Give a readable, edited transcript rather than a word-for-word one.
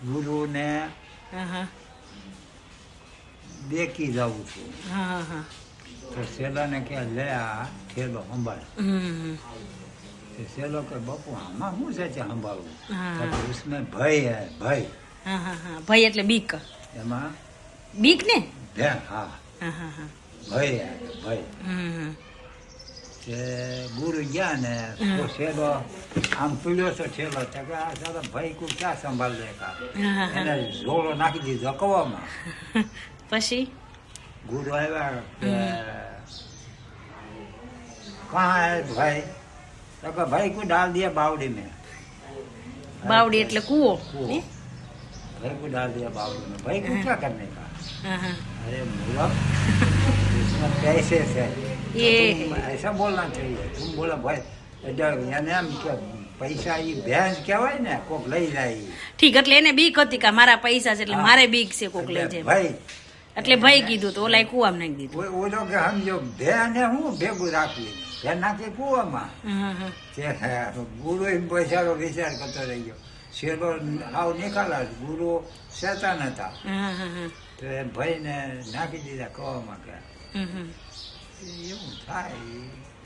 ગુરુને દેખી જાઉં છું. તો શેલાને કે લે આ થેલો સંભાળ. શેલો કે બાપુ આમાં શું છે સંભાળવું? उसमें ભય હે ભય. ભય એટલે બીક. એમાં બીક ને? હા ભય ભય. તે ગુરુ ગયા ને તો શેલો આમ પીડ્યો તો છેલ્લો ભાઈ કોઈ ક્યાં સંભાળ લે કા એને ઝોળો નાખી દીધો કવામાં. પછી ગુરુ આવ્યા कहाँ है भाई? तो कहा भाई को डाल दिया बावड़ी में. बावड़ी એટલે કૂવો. भाई को डाल दिया बावड़ी में. भाई को क्या करने का? अरे मूर्ख, इसमें पैसे से तुम ऐसा बोलना चाहिए. तुम बोला भाई यानी એમ કે પૈસા ઈ ભેંસ કહેવાય ને કોક લઈ જાય. ઠીક એટલે એને બીક હતી કે મારા પૈસા છે એટલે મારે બીક છે કોક લઈ જાય ભાઈ એટલે ભાઈ કીધું તો ઓલાય કૂવામાં નાખી દીધું. ઓલો કે સમજો ભેંને હું ભેગું રાખી ભેં નાખી કૂવામાં. ગુરુ પૈસાનો વિચાર કરતો રહી ગયો. શેરો આવ નિકાલા ગુરુ શેતાન હતા તો એ ભાઈને નાખી દીધા કવામાં કે એવું થાય.